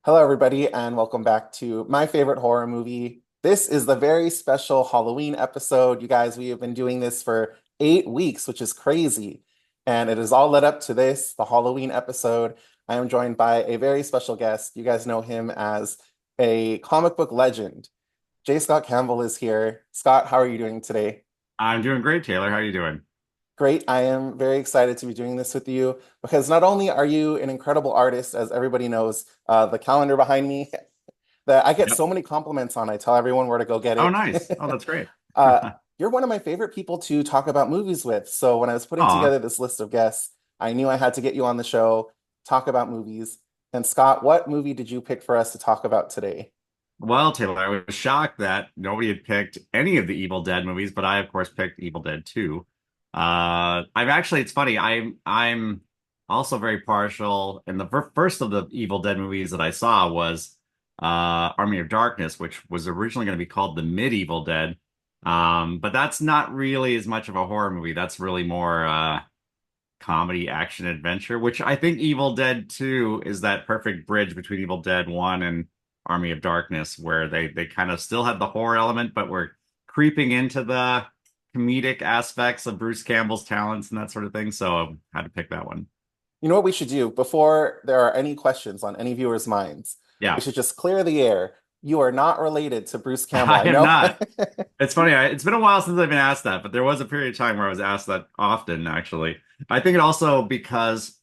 Hello, everybody, and welcome back to my favorite horror movie. This is the very special Halloween episode. You guys, we have been doing this for 8 weeks, which is crazy. And it is all led up to this, the Halloween episode. I am joined by a very special guest. You guys know him as a comic book legend. J. Scott Campbell is here. Scott, how are you doing today? I'm doing great, Taylor. How are you doing? Great. I am very excited to be doing this with you because not only are you an incredible artist, as everybody knows, the calendar behind me that I get Yep. so many compliments on. I tell everyone where to go get Oh, it. nice. Oh, that's great. uh, you're one of my favorite people to talk about movies with. So when I was putting Aw. together this list of guests, I knew I had to get you on the show, talk about movies. And Scott, what movie did you pick for us to talk about today? Well, Taylor, I was shocked that nobody had picked any of the Evil Dead movies, but I, of course, picked Evil Dead 2. It's funny. I'm also very partial, and the first of the Evil Dead movies that I saw was Army of Darkness, which was originally going to be called The Medieval Dead. But that's not really as much of a horror movie. That's really more comedy, action, adventure, which I think Evil Dead 2 is that perfect bridge between Evil Dead 1 and Army of Darkness, where they kind of still have the horror element, but we're creeping into the comedic aspects of Bruce Campbell's talents and that sort of thing. So I had to pick that one. You know what we should do before there are any questions on any viewers' minds? We Yeah, should just clear the air. You are not related to Bruce Campbell. I I am know. not. It's funny. It's been a while since I've been asked that, but there was a period of time where I was asked that often, actually. I think it also because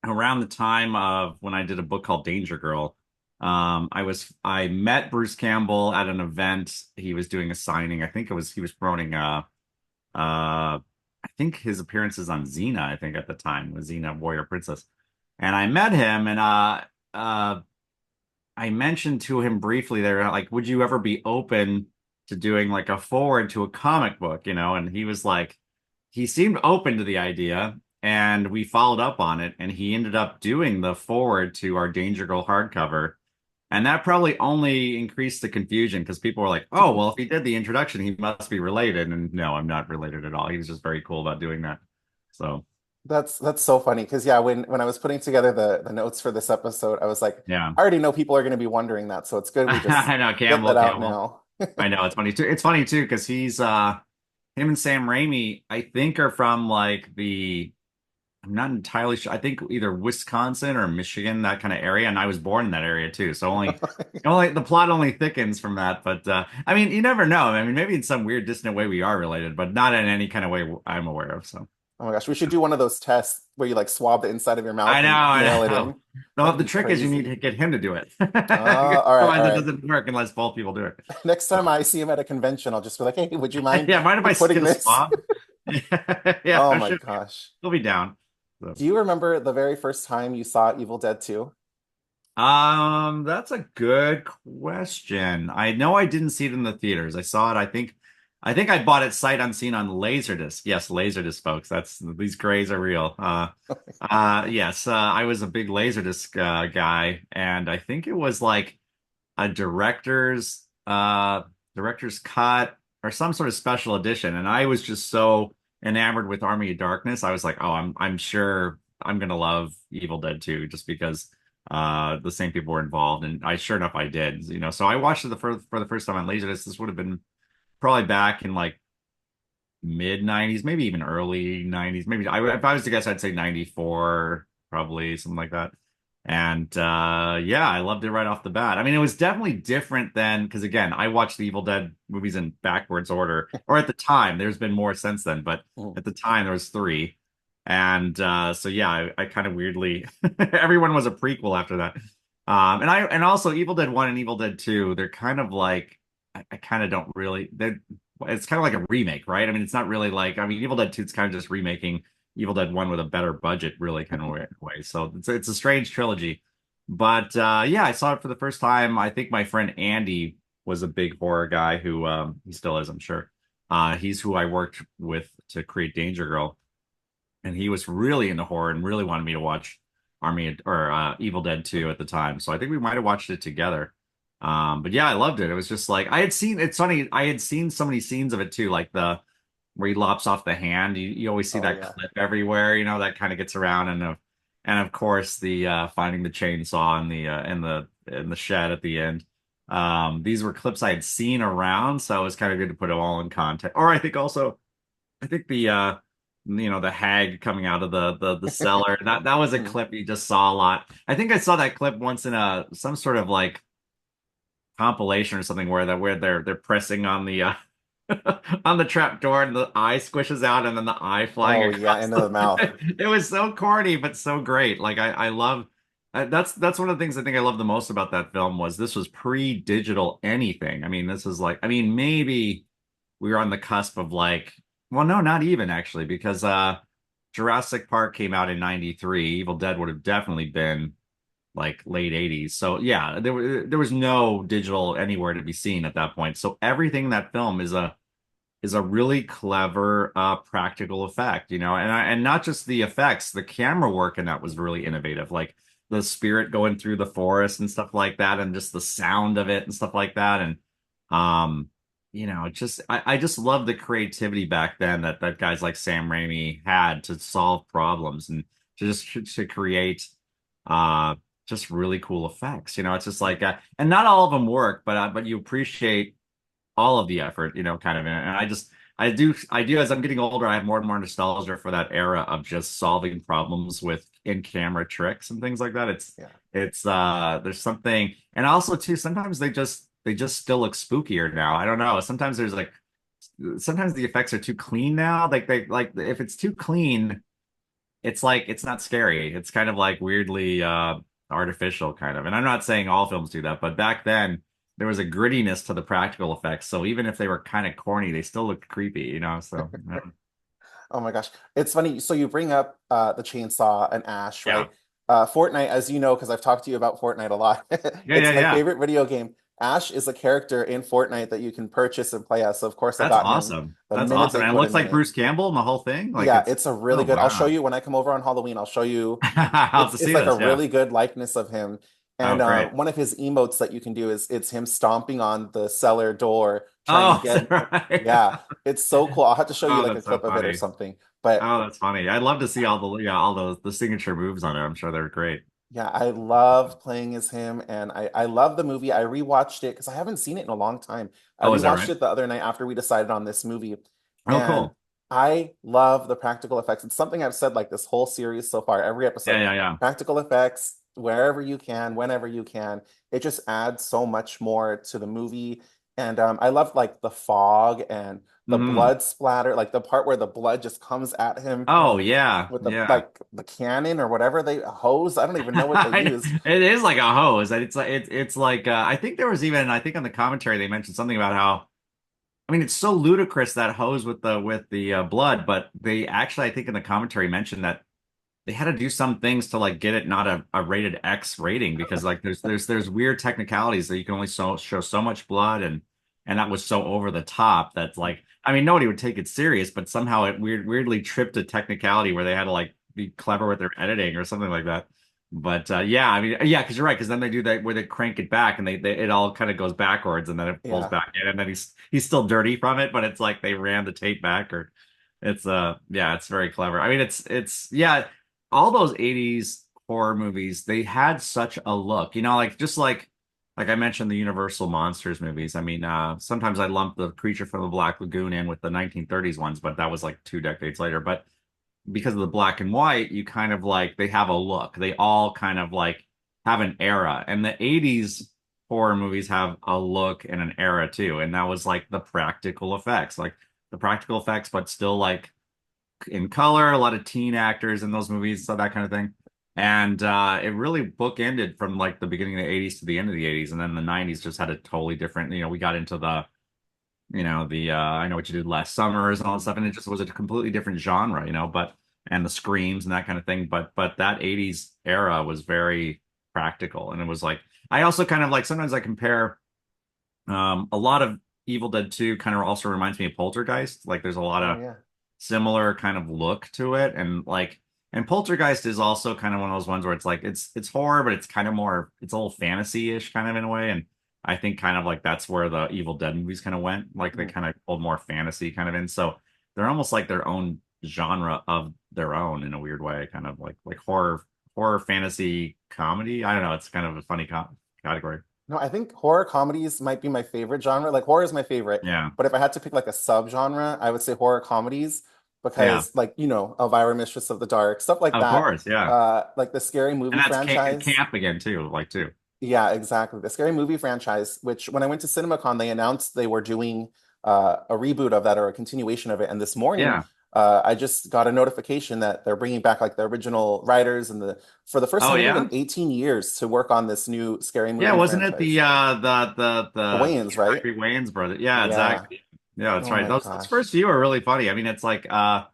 around the time of when I did a book called Danger Girl, I met Bruce Campbell at an event. He was doing a signing. I think he was promoting I think his appearances on Xena, I think at the time was Xena Warrior Princess. And I met him and uh I mentioned to him briefly there, like, would you ever be open to doing like a forward to a comic book, And he was like, he seemed open to the idea, and we followed up on it, and he ended up doing the forward to our Danger Girl hardcover. And that probably only increased the confusion because people were like, oh, well, if he did the introduction, he must be related. And no, I'm not related at all. He was just very cool about doing that. So, That's so funny because yeah, when I was putting together the notes for this episode, I was like, yeah. I already know people are going to be wondering that, so it's good we just I know get that out Campbell. now. I know it's funny too. It's funny too because he's him and Sam Raimi, I think, are from like the I'm not entirely sure. I think either Wisconsin or Michigan, that kind of area, and I was born in that area too. So only the plot only thickens from that. But I mean, you never know. I mean, maybe in some weird, distant way we are related, but not in any kind of way I'm aware of. So Oh my gosh, we should do one of those tests where you like swab the inside of your I mouth know, and mail I it know. in. No, That'd the be trick is you need to crazy. get him to do it. All right, all Otherwise, it right. doesn't work unless both people do it. Next So, time I see him at a convention, I'll just be like, hey, would you mind yeah, mind if I putting get a this? swab? Yeah, Oh I'm my sure gosh. he'll be down. So. Do you remember the very first time you saw Evil Dead 2? That's a good question. I know I didn't see it in the theaters. I saw it, I think I bought it sight unseen on Laserdisc. Yes, Laserdisc, folks. That's these grays are real. Yes, I was a big Laserdisc guy, and I think it was like a director's cut or some sort of special edition. And I was just so enamored with Army of Darkness. I was like, oh, I'm sure I'm gonna love Evil Dead 2 just because the same people were involved. And I sure enough I did, So I watched it for the first time on Laserdisc. This would have been probably back in like mid 90s, maybe even early 90s. Maybe if I was to guess, I'd say 94, probably something like that. And yeah, I loved it right off the bat. I mean, it was definitely different than because again, I watched the Evil Dead movies in backwards order, or at the time, there's been more since then, but Mhm. at the time there was three. And so yeah, I kind of weirdly everyone was a prequel after that. And also Evil Dead 1 and Evil Dead 2, they're kind of like I kind of don't really they're it's kind of like a remake, right? I mean, it's not really like I mean, Evil Dead 2 is kind of just remaking Evil Dead 1 with a better budget, really kind of way. So it's a strange trilogy. But yeah, I saw it for the first time. I think my friend Andy was a big horror guy who he still is, I'm sure. He's who I worked with to create Danger Girl, and he was really into horror and really wanted me to watch Evil Dead 2 at the time. So I think we might have watched it together. But yeah, I loved it. It was just like I had seen it's funny, I had seen so many scenes of it too, like the where he lops off the hand. You always see Oh that yeah. clip everywhere, that kind of gets around and of course the finding the chainsaw in the in the shed at the end. These were clips I had seen around, so it was kind of good to put them all in context. Or I think also, I think the hag coming out of the cellar, that was a Mhm. clip you just saw a lot. I think I saw that clip once in a some sort of like compilation or something where they're pressing on the on the trap door and the eye squishes out and then the eye flying Oh yeah, across into the mouth. it was so corny but so great. Like I love that's one of the things I think I love the most about that film was this was pre-digital anything. I mean, this is like I mean maybe we were on the cusp of like well no, not even actually because Jurassic Park came out in 93. Evil Dead would have definitely been like late 80s. So yeah, there was no digital anywhere to be seen at that point. So everything in that film is a really clever practical effect, and not just the effects, the camera work in that was really innovative. Like the spirit going through the forest and stuff like that, and just the sound of it and stuff like that. And I just love the creativity back then that guys like Sam Raimi had to solve problems and to create uh just really cool effects. It's just like and not all of them work, but you appreciate all of the effort, kind of. And I do as I'm getting older, I have more and more nostalgia for that era of just solving problems with in-camera tricks and things like that. Yeah. There's something, and also too, sometimes they just still look spookier now. I don't know. Sometimes the effects are too clean now. Like if it's too clean, it's like it's not scary. It's kind of like weirdly artificial kind of. And I'm not saying all films do that, but back then there was a grittiness to the practical effects. So even if they were kind of corny, they still looked creepy. So Oh my gosh. It's funny. So you bring up the chainsaw and Ash, yeah. right? Fortnite, as you know, because I've talked to you about Fortnite a lot. Yeah, It's yeah, my yeah. favorite video game. Ash is a character in Fortnite that you can purchase and play as. So of course I That's got him awesome. the That's minute awesome. they And it put looks him in like it. Bruce Campbell and the whole thing. Like Yeah, it's it's a really oh good. I'll show wow. you when I come over on Halloween. I'll show you. I'll have It's to it's see like a this. Yeah. really good likeness of him. Oh, And great. one of his emotes that you can do is it's him stomping on the cellar door, trying to Oh, is get. that right? Yeah, it's so cool. I'll have to show you Oh, like a that's so clip of it or funny. something. But Oh, that's funny. I'd love to see all those the signature moves on it. I'm sure they're great. yeah, I love playing as him, and I love the movie. I rewatched it because I haven't seen it in a long time. I Oh, is that rewatched right? it the other night after we decided on this movie, Oh, and cool. I love the practical effects. It's something I've said like this whole series so far, every Yeah, episode. yeah, yeah. Practical effects, wherever you can, whenever you can. It just adds so much more to the movie. And I love like the fog and the Hmm. blood splatter, like the part where the blood just comes at him Oh, yeah, with the yeah. like the cannon or whatever they a hose. I don't even know what they used. It is like a hose. It's like I think there was even I think on the commentary they mentioned something about how I mean it's so ludicrous that hose with the blood, but they actually I think in the commentary mentioned that they had to do some things to like get it not a rated X rating because like there's weird technicalities that you can only show so much blood and that was so over the top that's like I mean nobody would take it serious but somehow it weirdly tripped a technicality where they had to like be clever with their editing or something like that. But yeah, I mean yeah, because you're right because then they do that where they crank it back and they it all kind of goes backwards and then it pulls Yeah. back in and then he's still dirty from it but it's like they ran the tape back or it's yeah it's very clever. I mean it's yeah all those 80s horror movies, they had such a look, like just like I mentioned the Universal Monsters movies. I mean, sometimes I lump the Creature from the Black Lagoon in with the 1930s ones, but that was like 2 decades later. But because of the black and white, you kind of like they have a look. They all kind of like have an era. And the 80s horror movies have a look and an era too. And that was like the practical effects, but still like in color, a lot of teen actors in those movies, so that kind of thing. And it really bookended from like the beginning of the 80s to the end of the 80s. And then the 90s just had a totally different, we got into the I Know What You Did Last Summers and all that stuff. And it just was a completely different genre, and the screams and that kind of thing. But that 80s era was very practical. And it was like, I also kind of like sometimes I compare a lot of Evil Dead 2 kind of also reminds me of Poltergeist. Like there's a lot Oh of yeah. similar kind of look to it and Poltergeist is also kind of one of those ones where it's like it's horror but it's kind of more it's a little fantasy-ish kind of in a way and I think kind of like that's where the Evil Dead movies kind of went like they Mhm. kind of pulled more fantasy kind of in so they're almost like their own genre of their own in a weird way kind of like horror fantasy comedy I don't know it's kind of a funny category. No, I think horror comedies might be my favorite genre. Like horror is my favorite, Yeah. but if I had to pick like a subgenre, I would say horror comedies Yeah. because like, Elvira Mistress of the Dark, stuff like Of that. course. Yeah. Like the Scary And Movie that's franchise. camp again too, like too. Yeah, exactly. The Scary Movie franchise, which when I went to CinemaCon, they announced they were doing a reboot of that or a continuation of it. And this morning, Yeah. I just got a notification that they're bringing back like the original writers and the for the first Oh time I think in yeah. 18 years to work on this new Scary Yeah, Movie wasn't it the franchise. the Wayans, right? Gregory Wayans brother? Yeah, Yeah. exactly. Yeah, that's Oh right. my Those gosh. first few are really funny. I mean, it's like I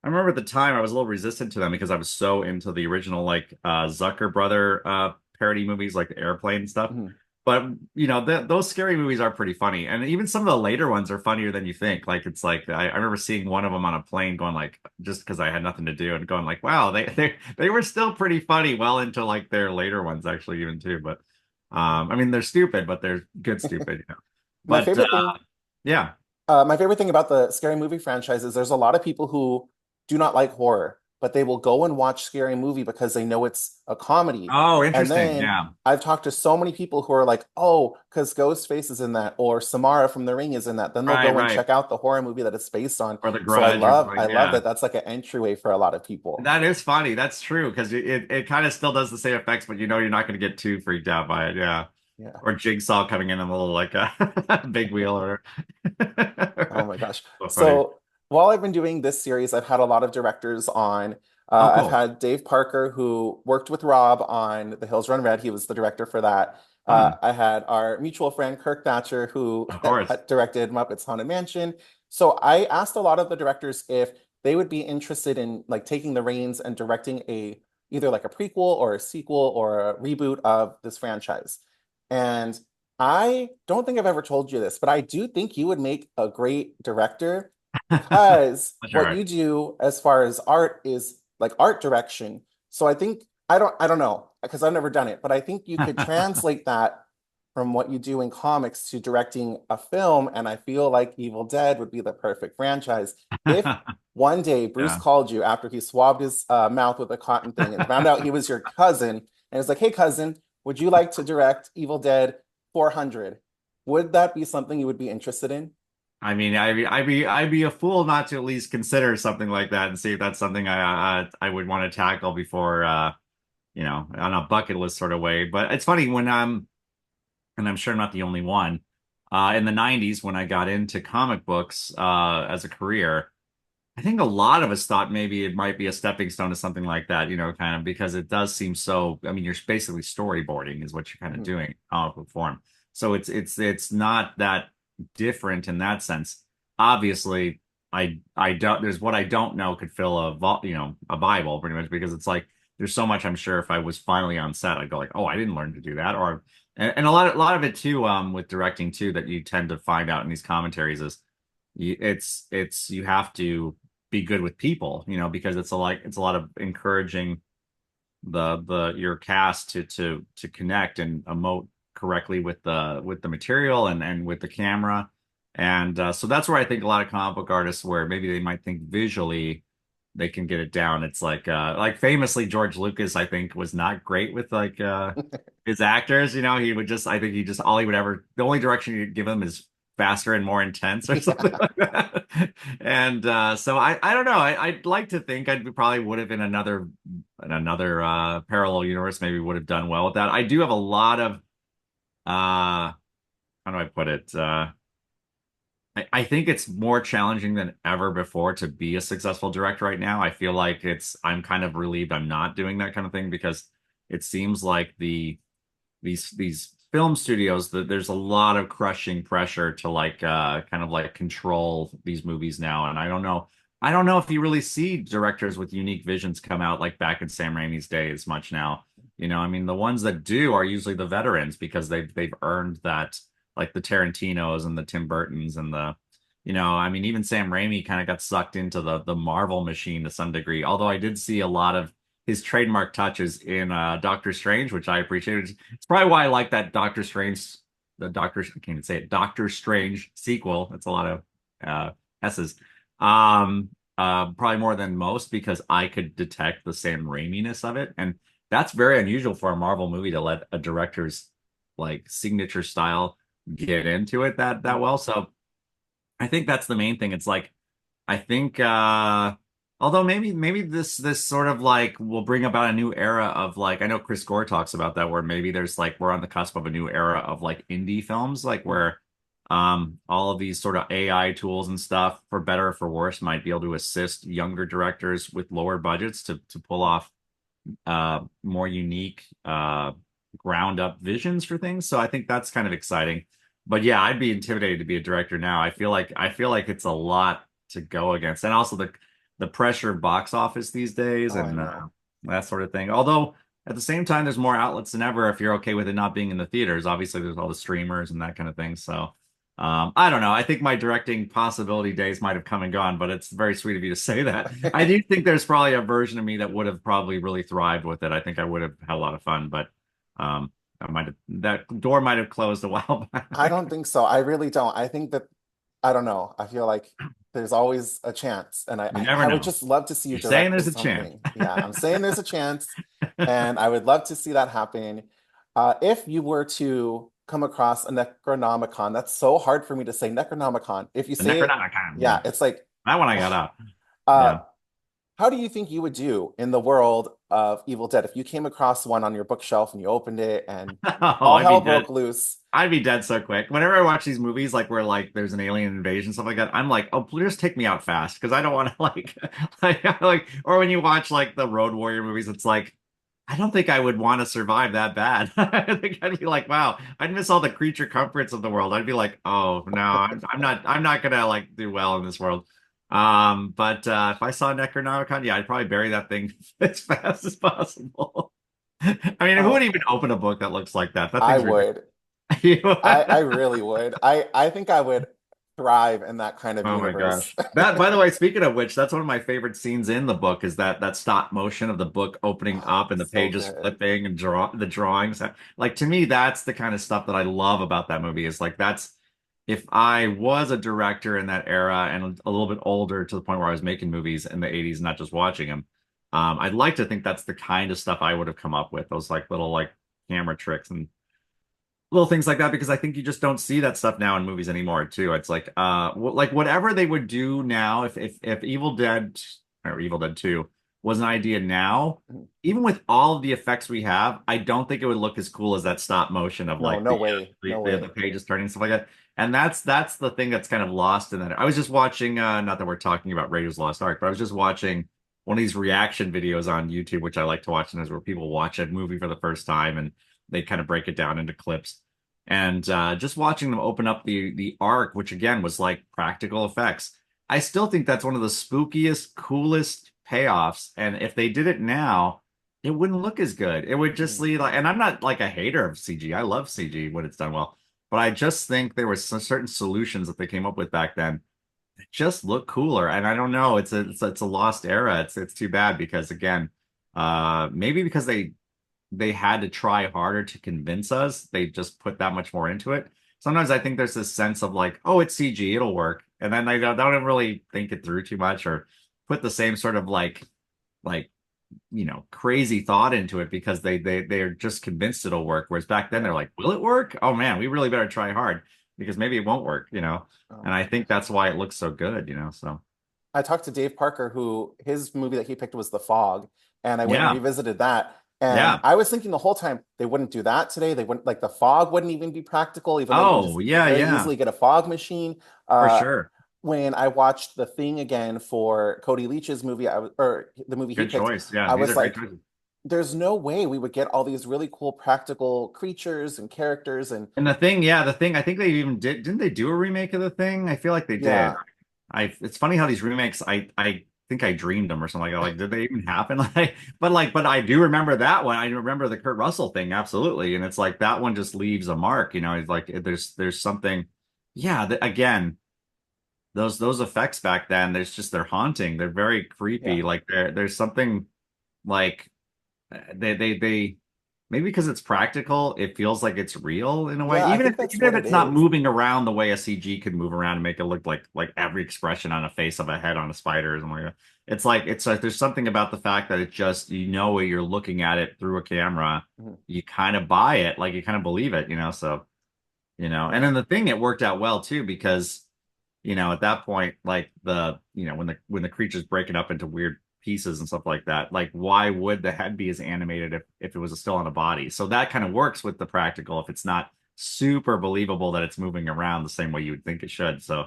remember at the time I was a little resistant to them because I was so into the original like Zucker brother parody movies like the Airplane stuff. Mhm. But those scary movies are pretty funny, and even some of the later ones are funnier than you think. Like it's like I remember seeing one of them on a plane, going like just because I had nothing to do, and going like, wow, they were still pretty funny well into like their later ones actually even too. But I mean they're stupid, but they're good stupid, you know. My But favorite thing yeah. My favorite thing about the Scary Movie franchise is there's a lot of people who do not like horror, but they will go and watch Scary Movie because they know it's a comedy. Oh, And interesting. then Yeah. I've talked to so many people who are like, oh, because Ghostface is in that, or Samara from The Ring is in that. Then they'll Right, go and right. check out the horror movie that it's based on. Or The So Grudge or something. I love Yeah. that that's like an entryway for a lot of people. That is funny. That's true because it kind of still does the same effects, but you know you're not going to get too freaked out by it. Yeah. Yeah. Or Jigsaw coming in a little like a big wheel or Oh my gosh. so funny. So while I've been doing this series, I've had a lot of directors on. Oh, I've cool. had Dave Parker, who worked with Rob on The Hills Run Red. He was the director for that. Fun. I had our mutual friend Kirk Thatcher, who Of course. had directed Muppets Haunted Mansion. So I asked a lot of the directors if they would be interested in like taking the reins and directing a either like a prequel or a sequel or a reboot of this franchise. And I don't think I've ever told you this, but I do think you would make a great director because what Sure. you do as far as art is like art direction. So I think I don't know because I've never done it, but I think you could translate that from what you do in comics to directing a film, and I feel like Evil Dead would be the perfect franchise. If one day Bruce Yeah. called you after he swabbed his mouth with a cotton thing and found out he was your cousin, and was like, "Hey, cousin, would you like to direct Evil Dead 400?" Would that be something you would be interested in? I mean, I'd be a fool not to at least consider something like that and see if that's something I would want to tackle before on a bucket list sort of way. But it's funny when and I'm sure I'm not the only one. In the 90s, when I got into comic books as a career, I think a lot of us thought maybe it might be a stepping stone to something like that, kind of because it does seem so. I mean, you're basically storyboarding is what you're kind of Mhm. doing in comic book form. So it's not that different in that sense. Obviously, I don't. There's what I don't know could fill a Bible pretty much because it's like there's so much I'm sure if I was finally on set, I'd go like, oh, I didn't learn to do that, or and a lot of it too, with directing too, that you tend to find out in these commentaries is it's you have to be good with people, because it's a lot of encouraging the your cast to connect and emote correctly with the material and with the camera. And so that's where I think a lot of comic book artists where maybe they might think visually they can get it down. It's like famously George Lucas, I think, was not great with like his actors. He would just I think he just all he would ever the only direction you'd give him is faster and more intense or something Yeah. like that. And so I don't know. I'd like to think I probably would have in another parallel universe maybe would have done well with that. I do have a lot of how do I put it? I think it's more challenging than ever before to be a successful director right now. I feel like I'm kind of relieved I'm not doing that kind of thing because it seems like these film studios that there's a lot of crushing pressure to like kind of like control these movies now. And I don't know if you really see directors with unique visions come out like back in Sam Raimi's days much now. I mean the ones that do are usually the veterans because they've earned that, like the Tarantinos and the Tim Burtons and I mean even Sam Raimi kind of got sucked into the Marvel machine to some degree. Although I did see a lot of his trademark touches in Doctor Strange, which I appreciated. It's probably why I like that I can't even say it, Doctor Strange sequel. It's a lot of S's. Probably more than most because I could detect the Sam Raiminess of it. And that's very unusual for a Marvel movie to let a director's like signature style get into it that Mhm. well. So I think that's the main thing. It's like I think although maybe this sort of like will bring about a new era of like I know Chris Gore talks about that where maybe there's like we're on the cusp of a new era of like indie films like where all of these sort of AI tools and stuff for better or for worse might be able to assist younger directors with lower budgets to pull off more unique ground up visions for things. So I think that's kind of exciting. But yeah, I'd be intimidated to be a director now. I feel like it's a lot to go against, and also the pressure of box office these days Oh, I and know. that sort of thing. Although at the same time, there's more outlets than ever if you're okay with it not being in the theaters. Obviously, there's all the streamers and that kind of thing. So I don't know. I think my directing possibility days might have come and gone, but it's very sweet of you to say that. I do think there's probably a version of me that would have probably really thrived with it. I think I would have had a lot of fun, but that door might have closed a while I back. don't think so. I really don't. I think that I don't know. I feel like there's always a chance, and You never I would know. just love to see you You're saying direct there's a chance. something. Yeah, I'm saying there's a chance, and I would love to see that happen. If you were to come across a Necronomicon, that's so hard for me to say Necronomicon. If you The say it, Necronomicon, yeah, yeah. it's like, That one I got out. uh, Yeah. how do you think you would do in the world of Evil Dead if you came across one on your bookshelf and you opened it and Oh, all I'd be hell dead. broke loose? I'd be dead so quick. Whenever I watch these movies, like where like there's an alien invasion, stuff like that, I'm like, oh, please just take me out fast because I don't want to like, like, or when you watch like the Road Warrior movies, it's like, I don't think I would want to survive that bad. I think I'd be like, wow, I'd miss all the creature comforts of the world. I'd be like, oh no, I'm not gonna like do well in this world. But if I saw Necronomicon, yeah, I'd probably bury that thing as fast as possible. I mean, who would Oh, even open a book that looks like that? That I thing's ridiculous. would. I really would. I think I would thrive in that kind of Oh my universe. gosh. That, by the way, speaking of which, that's one of my favorite scenes in the book is that stop motion of the book opening Oh, up and the so pages good. flipping and the drawings. Like to me, that's the kind of stuff that I love about that movie is like that's if I was a director in that era and a little bit older to the point where I was making movies in the 80s, not just watching them, I'd like to think that's the kind of stuff I would have come up with, those like little like camera tricks and little things like that because I think you just don't see that stuff now in movies anymore too. It's like like whatever they would do now if Evil Dead or Evil Dead 2 was an idea now, even with all of the effects we have, I don't think it would look as cool as that stop motion of No, like no way. No the way. pages turning and stuff like that. And that's the thing that's kind of lost in that. I was just watching not that we're talking about Raiders of the Lost Ark, but I was just watching one of these reaction videos on YouTube, which I like to watch, and is where people watch a movie for the first time and they kind of break it down into clips. And just watching them open up the arc, which again was like practical effects, I still think that's one of the spookiest, coolest payoffs. And if they did it now, it wouldn't look as good. It would just Mhm. leave like, and I'm not like a hater of CG. I love CG when it's done well, but I just think there was some certain solutions that they came up with back then that just look cooler. And I don't know, it's a lost era. It's too bad because again, maybe because they had to try harder to convince us. They just put that much more into it. Sometimes I think there's this sense of like, oh, it's CG, it'll work. And then they don't really think it through too much or put the same sort of like crazy thought into it because they're just convinced it'll work. Whereas back then they're Yeah. like, will it work? Oh man, we really better try hard because maybe it won't work. Oh And my I think gosh. that's why it looks so good. So I talked to Dave Parker, who his movie that he picked was The Fog, and I went and yeah, revisited that. And yeah. I was thinking the whole time they wouldn't do that today. They wouldn't like the fog wouldn't even be practical, even though you can Oh, just yeah, very yeah, easily get a fog machine. for Uh, sure. when I watched The Thing again for Cody Leach's movie, or the movie he Good picked, choice. Yeah, I these was are great like, choices. there's no way we would get all these really cool practical creatures and characters. And And the thing, yeah, the thing, I think they even didn't they do a remake of the thing? I feel like they did. yeah, It's funny how these remakes, I think I dreamed them or something like that. Like, did they even happen? But I do remember that one. I remember the Kurt Russell thing, absolutely. And it's like that one just leaves a mark. It's like there's something, yeah, again, those effects back then, they're haunting. They're very yeah, creepy. Like there's something like they maybe because it's practical, it feels like it's real in a way. yeah. I Even if think that's even if what it it's not is. moving around the way a CG could move around and make it look like every expression on a face of a head on a spider or something like that. it's like there's something about the fact that it just you know where you're looking at it through a camera, Mhm. you kind of buy it, like you kind of believe it, so and Yeah. then the thing it worked out well too because at that point, like when the creature's breaking up into weird pieces and stuff like that, like why would the head be as animated if it was still on a body? So that kind of works with the practical if it's not super believable that it's moving around the same way you would think it should. So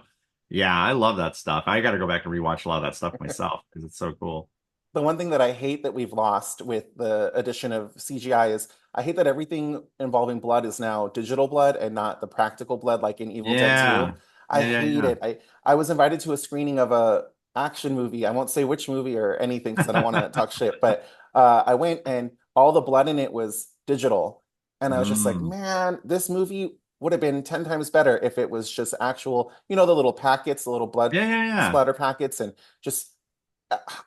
yeah, I love that stuff. I got to go back and rewatch a lot of that stuff myself because it's so cool. The one thing that I hate that we've lost with the addition of CGI is I hate that everything involving blood is now digital blood and not the practical blood like in Evil Dead 2. Yeah. I Yeah, yeah, hate yeah. it. I was invited to a screening of a action movie. I won't say which movie or anything because I don't want to talk shit, but I went and all the blood in it was digital. And I was just like, Mm. man, this movie would have been 10 times better if it was just actual, the little packets, the little blood Yeah, yeah, yeah. splatter packets, and just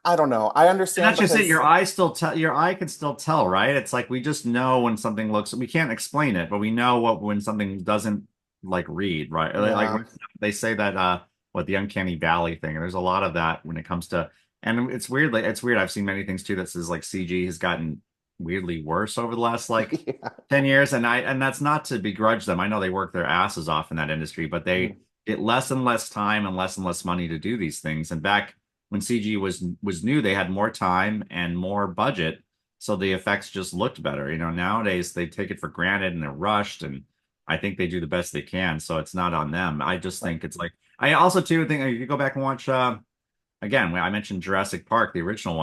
I don't know. I And understand that's just it. because Your eye can still tell, right? It's like we just know when something looks, we can't explain it, but we know when something doesn't like read, right? Like yeah, they say that what the uncanny valley thing. And there's a lot of that when it comes to and it's weird, like it's weird. I've seen many things too that says like CG has gotten weirdly worse over the last like yeah, 10 years. And that's not to begrudge them. I know they work their asses off in that industry, but mhm, they get less and less time and less money to do these things. And back when CG was new, they had more time and more budget, so the effects just looked better. Nowadays they take it for granted and they're rushed, and I think they do the best they can, so it's not on them. I just right. think it's like I also too think if you go back and watch again, when I mentioned Jurassic Park, the original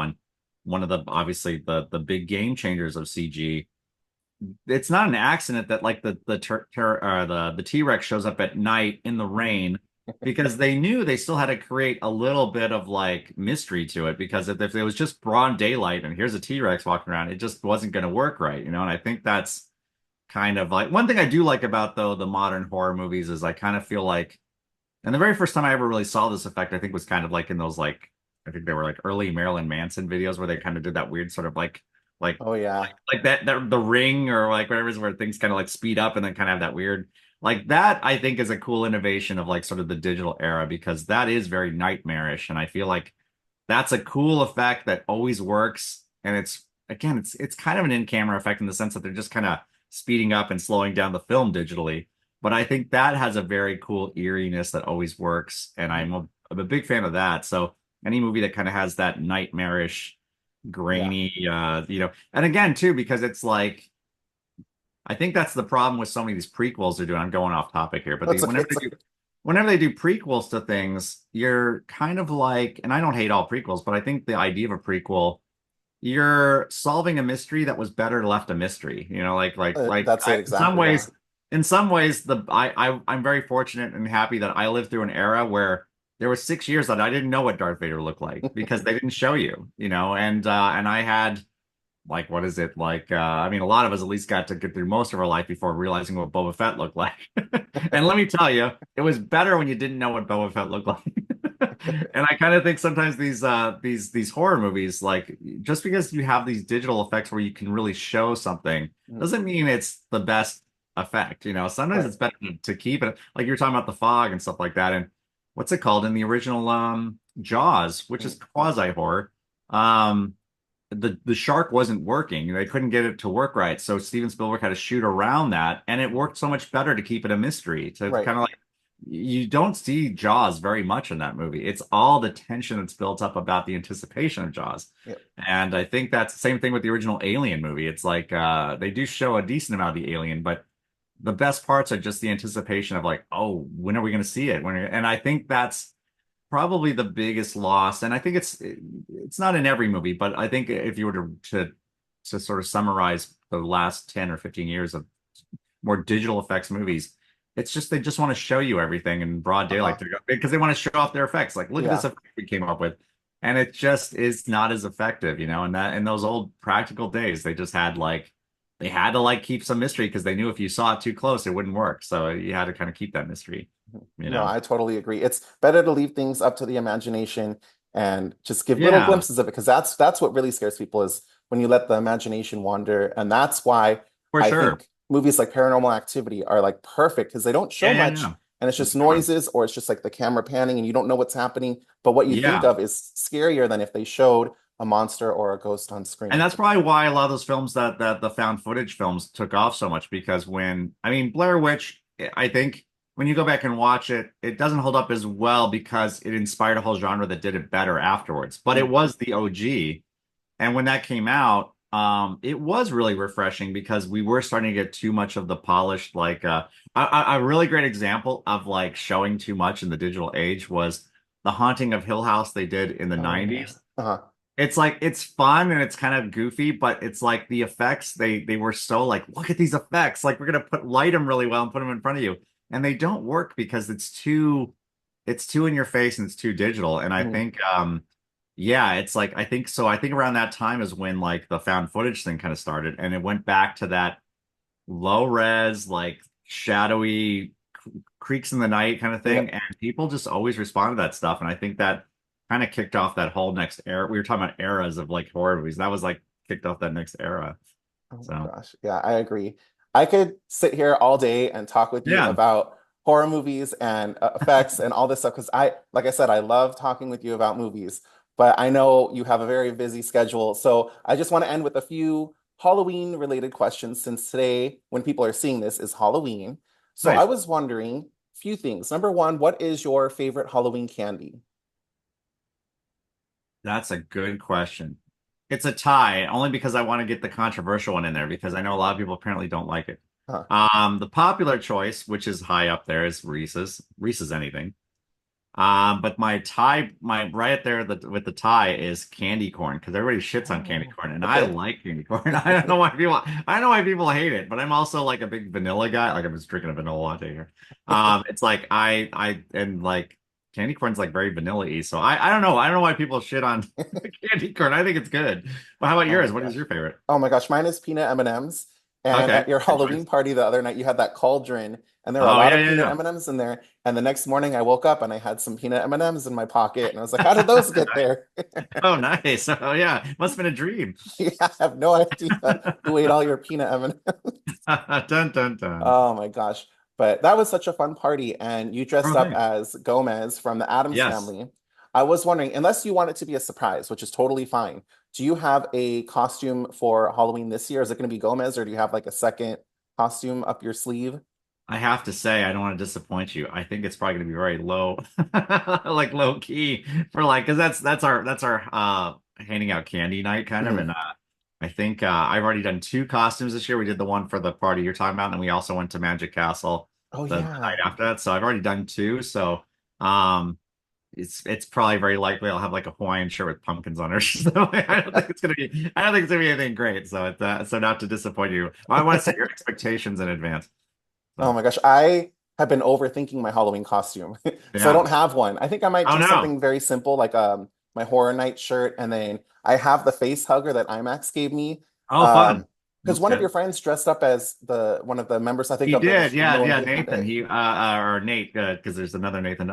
one of the obviously the big game changers of CG. It's not an accident that like the T-Rex shows up at night in the Mhm. rain because they knew they still had to create a little bit of like mystery to it because if it was just broad daylight and here's a T-Rex walking around, it just wasn't going to work right. And I think that's kind of like one thing I do like about though the modern horror movies is I kind of feel like and the very first time I ever really saw this effect I think was kind of like in those like I think they were like early Marilyn Manson videos where they kind of did that weird sort of like Oh yeah, like that the ring or like whatever is where things kind of like speed up and then kind of have that weird like that I think is a cool innovation of like sort of the digital era because that is very nightmarish and I feel like that's a cool effect that always works and it's again it's kind of an in-camera effect in the sense that they're just kind of speeding up and slowing down the film digitally but I think that has a very cool eeriness that always works and mhm, I'm a big fan of that so any movie that kind of has that nightmarish yeah. grainy and again too because it's like I think that's the problem with so many of these prequels they're doing. I'm going off topic here, but That's okay. It's okay. whenever they do prequels to things, you're kind of like and I don't hate all prequels, but I think the idea of a prequel you're solving a mystery that was better left a mystery. That's it exactly. Yeah. In some ways, I'm very fortunate and happy that I lived through an era where there were 6 years that I didn't know what Darth Vader looked like because they didn't show you, and I had like what is it like I mean a lot of us at least got to get through most of our life before realizing what Boba Fett looked like. And let me tell you, it was better when you didn't know what Boba Fett looked like. And I kind of think sometimes these horror movies like just because you have these digital effects where you can really show something Mhm. doesn't mean it's the best effect. Sometimes Right. it's better to keep it like you're talking about the fog and stuff like that and what's it called in the original Jaws, which is Mhm. quasi horror. um the shark wasn't working. They couldn't get it to work right. So Steven Spielberg had to shoot around that, and it worked so much better to keep it a mystery. To Right. kind of like you don't see Jaws very much in that movie. It's all the tension that's built up about the anticipation of Jaws. Yep. And I think that's the same thing with the original Alien movie. It's like they do show a decent amount of the alien, but the best parts are just the anticipation of like, oh, when are we going to see it? And I think that's probably the biggest loss, and I think it's not in every movie, but I think if you were to sort of summarize the last 10 or 15 years of more digital effects movies, it's just they just want to show you everything in broad Uh-huh. daylight because they want to show off their effects. Like, look at this Yeah. effect we came up with. And it just is not as effective. And that in those old practical days, they had to like keep some mystery because they knew if you saw it too close, it wouldn't work. So you had to kind of keep that mystery, Mhm. you No, know. I totally agree. It's better to leave things up to the imagination and just give little Yeah, glimpses of it because that's what really scares people is when you let the imagination wander. And that's why for I sure. think movies like Paranormal Activity are like perfect because they don't show Yeah, yeah, much, yeah. and it's It's just fun. noises or it's just like the camera panning and you don't know what's happening. But what you think Yeah. of is scarier than if they showed a monster or a ghost on And screen. that's probably why a lot of those films that the found footage films took off so much because when I mean Blair Witch, I think when you go back and watch it, it doesn't hold up as well because it inspired a whole genre that did it better afterwards. But it Mm. was the OG. And when that came out, it was really refreshing because we were starting to get too much of the polished, like a really great example of like showing too much in the digital age was The Haunting of Hill House they did in the Oh yeah. 90s. Uh-huh. It's like it's fun and it's kind of goofy, but it's like the effects they were so like, look at these effects. Like we're gonna put light them really well and put them in front of you. And they don't work because it's too in your face and it's too digital. And I Mm. think yeah, it's like I think so. I think around that time is when like the found footage thing kind of started, and it went back to that low res, like shadowy creaks in the night kind of thing, Yep. and people just always respond to that stuff. And I think that kind of kicked off that whole next era. We were talking about eras of like horror movies. That was like kicked off that next era. Oh my So gosh. Yeah, I agree. I could sit here all day and talk with you yeah, about horror movies and effects and all this stuff because like I said, I love talking with you about movies, but I know you have a very busy schedule. So I just want to end with a few Halloween related questions since today, when people are seeing this, is Halloween. So I nice. was wondering a few things. Number one, what is your favorite Halloween candy? That's a good question. It's a tie, only because I want to get the controversial one in there because I know a lot of people apparently don't like it. Huh. The popular choice, which is high up there, is Reese's. Reese's anything. But my tie, my right up there with the tie is candy corn because everybody shits on candy Oh, corn, and I okay. like candy corn. I don't know why people hate it, but I'm also like a big vanilla guy. Like I'm just drinking a vanilla latte here. It's like and like candy corn's like very vanilla-y, so I don't know why people shit on candy corn. I think it's good. Well, how about Oh my yours? What is gosh. your favorite? Oh my gosh, mine is peanut M&Ms. And Okay, at your good Halloween choice. party the other night, you had that cauldron, and there were a Oh lot yeah, of peanut yeah, M&Ms in there. And the next morning, I woke up and I had some peanut M&Ms in my pocket, and I was like, "How did those get yeah. there?" Oh, nice. Oh yeah, must have been a dream. Yeah, I have no idea who ate all your peanut M&Ms. Dun dun dun. Oh my gosh. But that was such a fun party. And you dressed Oh, up thanks. as Gomez from the Addams Yes, Family. I was wondering, unless you want it to be a surprise, which is totally fine, do you have a costume for Halloween this year? Is it going to be Gomez or do you have like a second costume up your sleeve? I have to say, I don't want to disappoint you. I think it's probably going to be very low, like low key for like, because that's our handing out candy night kind of, Mhm. and I think I've already done two costumes this year. We did the one for the party you're talking about, and then we also went to Magic Castle Oh, the night yeah. after that. So I've already done two. So um, it's probably very likely I'll have like a Hawaiian shirt with pumpkins on it. So I don't think it's gonna be anything great. So so not to disappoint you, I want to set your expectations in advance. Oh So my gosh. I have been overthinking my Halloween costume. So I yeah. don't have one. I think I might Oh do no. something very simple like my horror night shirt and then I have the face hugger that IMAX gave me. Oh, fun. Um because That's one of your good. friends dressed up as the one of the members I think He of the did. Yeah, Nolan yeah. Nathan. Bandit. Or Nate, because there's another Nathan.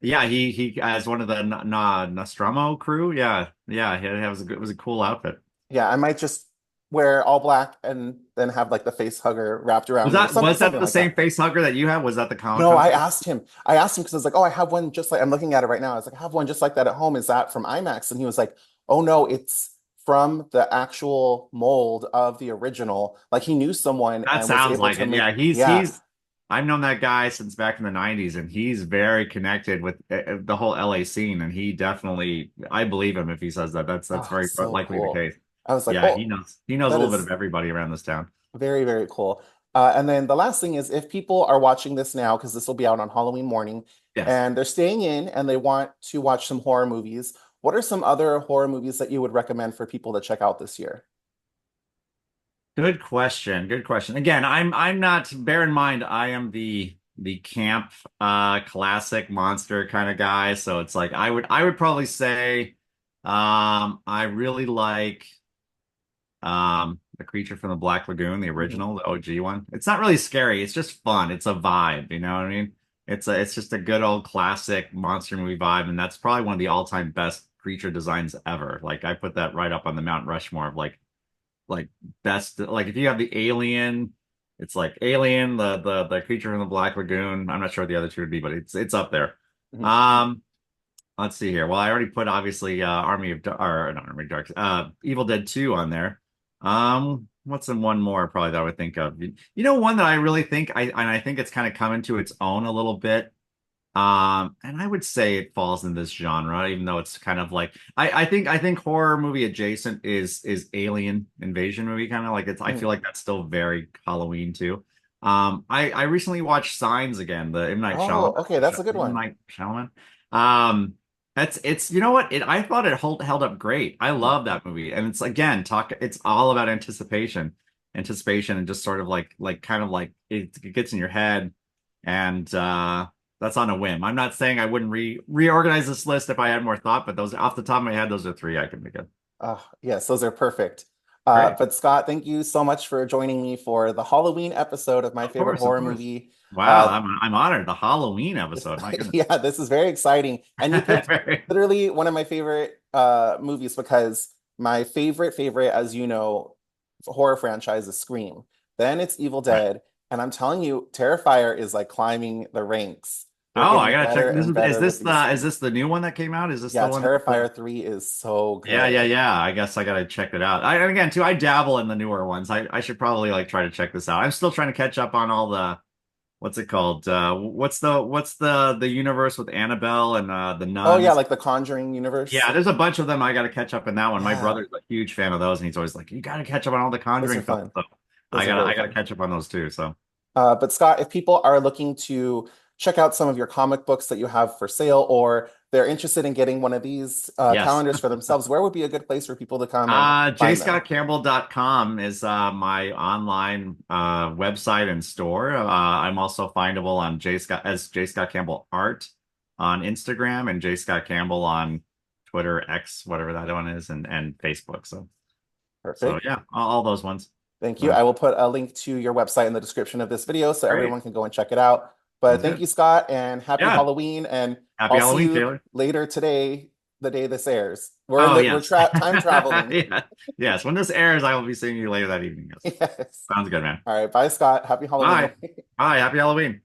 Yeah, he as one of the Nostromo crew. Yeah, yeah. It was a cool outfit. Yeah, I might just wear all black and then have like the face hugger wrapped Was around me or that was that something the like same that. face hugger that you had? Was that the Comic No, Con I face? asked him. I asked him because I was like, "Oh, I have one just like I'm looking at it right now." I was like, "I have one just like that at home. Is that from IMAX?" And he was like, "Oh no, it's from the actual mold of the original." Like he knew someone That and was sounds able like to it. Yeah, make. Yeah. I've known that guy since back in the 90s, and he's very connected with the whole LA scene. And he definitely, I believe him if he says that. That's Oh, very so likely the cool. case. I was like, Yeah, he "Oh, knows a that little bit is of everybody around this town. very, very cool." And then the last thing is if people are watching this now, because this will be out on Halloween morning, Yes. and they're staying in and they want to watch some horror movies, what are some other horror movies that you would recommend for people to check out this year? Good question. Good question. Again, I'm not, bear in mind, I am the camp classic monster kind of guy. So it's like I would probably say I really like the creature from the Black Lagoon, the Mhm. original, the OG one. It's not really scary, it's just fun. It's a vibe, you know what I mean? It's just a good old classic monster movie vibe, and that's probably one of the all-time best creature designs ever. Like I put that right up on the Mount Rushmore of like best, like if you have the alien It's like Alien, the creature in the Black Lagoon. I'm not sure what the other two would be, but it's up there. Mhm. Um, let's see here. Well, I already put obviously Army of or not Army of Dark, Evil Dead 2 on there. What's in one more probably that I would think of? You know, one that I really think I think it's kind of coming to its own a little bit. And I would say it falls in this genre, even though it's kind of like I think horror movie adjacent is Alien Invasion movie kind of like it's I Mhm. feel like that's still very Halloween too. I recently watched Signs again, the M. Night Oh, Shyamalan. okay, that's a good M. one. Night Shyamalan. Um, it's you know what I thought it held up great. I Mhm. love that movie, and it's again it's all about anticipation, and just sort of like kind of like it gets in your head, and that's on a whim. I'm not saying I wouldn't reorganize this list if I had more thought, but those off the top of my head, those are three I can think of. Yes, those are perfect. Great. But Scott, thank you so much for joining me for the Halloween episode of my Of favorite course, of horror course. movie. Wow, Uh, I'm honored. The Halloween episode. My goodness. yeah, this is very exciting. And you picked Very- literally one of my favorite movies because my favorite, as you know, horror franchise is Scream. Then it's Evil Right. Dead, and I'm telling you, Terrifier is like climbing the ranks. They're Oh, I getting gotta check. better This and is better with this these. the new one that came out? Is this the Yeah, one that's the Terrifier 3 is so Yeah, good. yeah, yeah. I guess I gotta check it out. And again, too, I dabble in the newer ones. I should probably like try to check this out. I'm still trying to catch up on all the what's it called? What's the universe with Annabelle and the Oh yeah, nuns? like the Conjuring universe. Yeah, there's a bunch of them. I got to catch up in that one. My Yeah, brother's a huge fan of those, and he's always like, "You got to catch up on all the those are Conjuring films." fun. So Those I are gotta, very I gotta fun. catch up on those too. So But Scott, if people are looking to check out some of your comic books that you have for sale, or they're interested in getting one of these yes, calendars for themselves, where would be a good place for people to come and find them? jscottcampbell.com is my online website and store. I'm also findable on J Scott Campbell Art on Instagram and J Scott Campbell on Twitter, X, whatever that one is, and Facebook. So Perfect. yeah, all those ones. Thank you. So I will put a link to your website in the description of this video so great, everyone can go and check it out. But sounds thank good. you, Scott, and happy Yeah, Halloween. And happy I'll see Halloween, you Taylor. later today, the day this airs. Oh We're yes. tra time traveling. Yeah. Yes. When this airs, I will be seeing you later that evening. Yes. Yes. Sounds good, man. All right. Bye, Scott. Happy Halloween. Bye. Bye. Happy Halloween.